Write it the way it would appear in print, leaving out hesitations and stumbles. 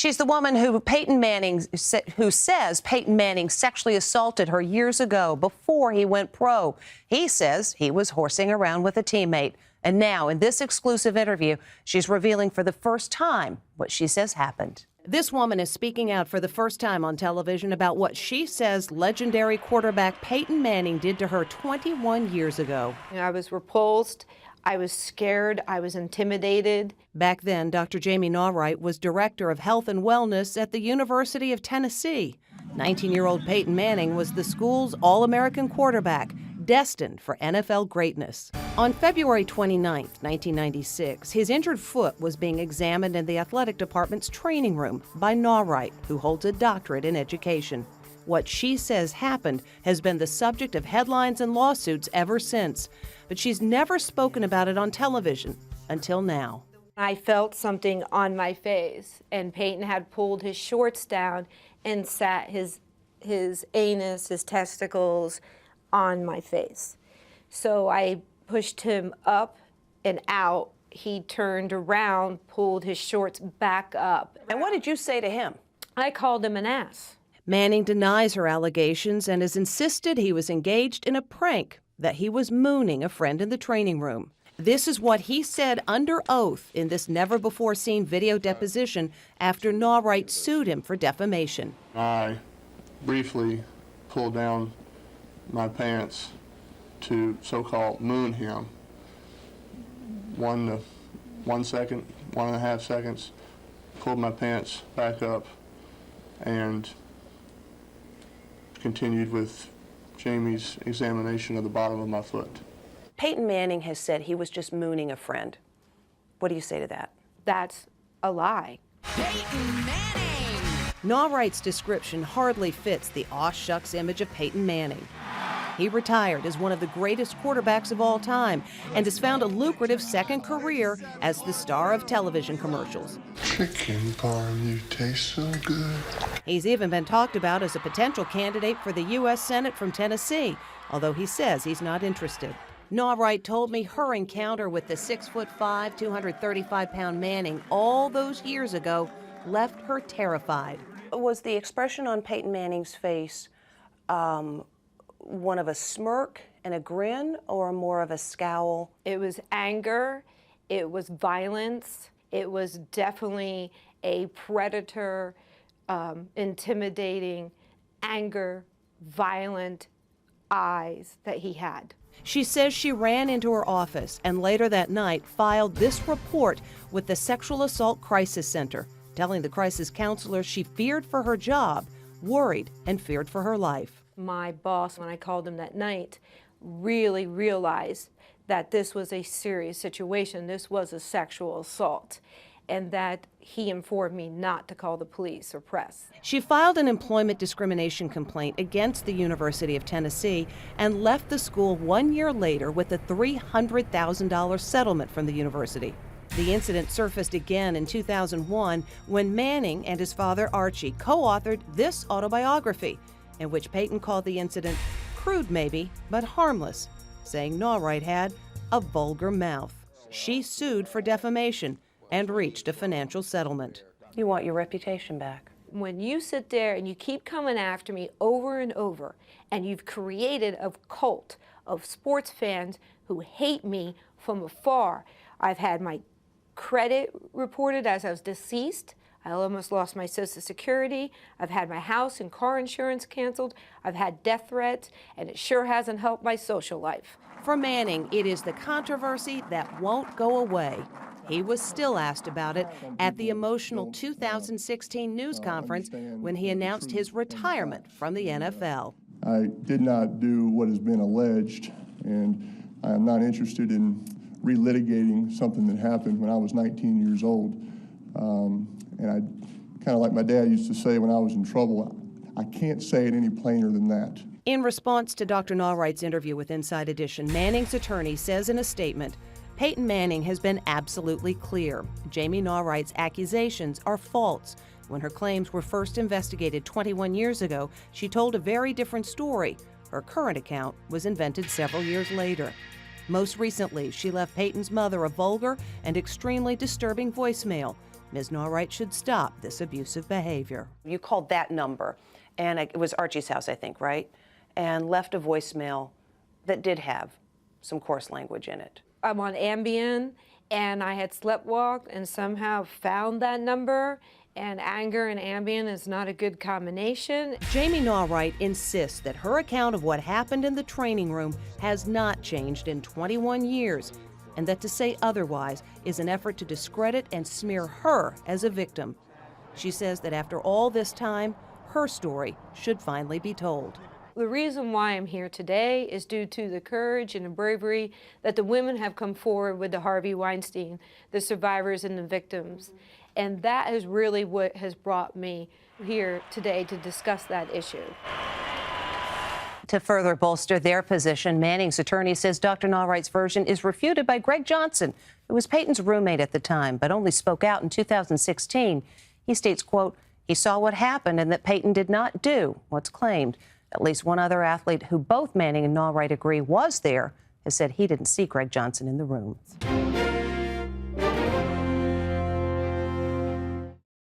She's the woman who says Peyton Manning sexually assaulted her years ago before he went pro. He says he was horsing around with a teammate. And now, in this exclusive interview, she's revealing for the first time what she says happened. This woman is speaking out for the first time on television about what she says legendary quarterback Peyton Manning did to her 21 years ago. I was repulsed. I was scared. I was intimidated. Back then, Dr. Jamie Naughright was director of health and wellness at the University of Tennessee. 19-year-old Peyton Manning was the school's All-American quarterback, destined for NFL greatness. On February 29, 1996, his injured foot was being examined in the athletic department's training room by Naughright, who holds a doctorate in education. What she says happened has been the subject of headlines and lawsuits ever since, but she's never spoken about it on television until now. I felt something on my face, and Peyton had pulled his shorts down and sat his anus, his testicles, on my face. So I pushed him up and out. He turned around, pulled his shorts back up. And what did you say to him? I called him an ass. Manning denies her allegations and has insisted he was engaged in a prank, that he was mooning a friend in the training room. This is what he said under oath in this never-before-seen video deposition after Naughright sued him for defamation. I briefly pulled down my pants to so-called moon him. 1 second, 1.5 seconds, pulled my pants back up and continued with Jamie's examination of the bottom of my foot. Peyton Manning has said he was just mooning a friend. What do you say to that? That's a lie. Peyton Manning! Naughwright's description hardly fits the aw shucks image of Peyton Manning. He retired as one of the greatest quarterbacks of all time and has found a lucrative second career as the star of television commercials. Chicken parm, you taste so good. He's even been talked about as a potential candidate for the U.S. Senate from Tennessee, although he says he's not interested. Naughright told me her encounter with the 6'5", 235-pound Manning all those years ago left her terrified. Was the expression on Peyton Manning's face one of a smirk and a grin, or more of a scowl? It was anger, it was violence, it was definitely a predator, intimidating, anger, violent eyes that he had. She says she ran into her office and later that night filed this report with the Sexual Assault Crisis Center, telling the crisis counselor she feared for her job, worried, and feared for her life. My boss, when I called him that night, really realized that this was a serious situation. This was a sexual assault, and that he informed me not to call the police or press. She filed an employment discrimination complaint against the University of Tennessee and left the school 1 year later with a $300,000 settlement from the university. The incident surfaced again in 2001 when Manning and his father Archie co-authored this autobiography, in which Peyton called the incident crude maybe, but harmless, saying Naughright had a vulgar mouth. She sued for defamation and reached a financial settlement. You want your reputation back. When you sit there and you keep coming after me over and over, and you've created a cult of sports fans who hate me from afar. I've had my credit reported as I was deceased. I almost lost my Social Security. I've had my house and car insurance canceled. I've had death threats, and it sure hasn't helped my social life. For Manning, it is the controversy that won't go away. He was still asked about it at the emotional 2016 news conference when he announced his retirement from the NFL. I did not do what has been alleged, and I am not interested in relitigating something that happened when I was 19 years old. And I, kind of like my dad used to say when I was in trouble, I can't say it any plainer than that. In response to Dr. Naughwright's interview with Inside Edition, Manning's attorney says in a statement, Peyton Manning has been absolutely clear. Jamie Naughwright's accusations are false. When her claims were first investigated 21 years ago, she told a very different story. Her current account was invented several years later. Most recently, she left Peyton's mother a vulgar and extremely disturbing voicemail, Ms. Naughright should stop this abusive behavior. You called that number, and it was Archie's house, I think, right? And left a voicemail that did have some coarse language in it. I'm on Ambien, and I had sleptwalked and somehow found that number, and anger and Ambien is not a good combination. Jamie Naughright insists that her account of what happened in the training room has not changed in 21 years, and that to say otherwise is an effort to discredit and smear her as a victim. She says that after all this time, her story should finally be told. The reason why I'm here today is due to the courage and the bravery that the women have come forward with the Harvey Weinstein, the survivors and the victims. And that is really what has brought me here today to discuss that issue. To further bolster their position, Manning's attorney says Dr. Naughwright's version is refuted by Greg Johnson, who was Peyton's roommate at the time, but only spoke out in 2016. He states, quote, he saw what happened and that Peyton did not do what's claimed. At least one other athlete who both Manning and Naughright agree was there has said he didn't see Greg Johnson in the room.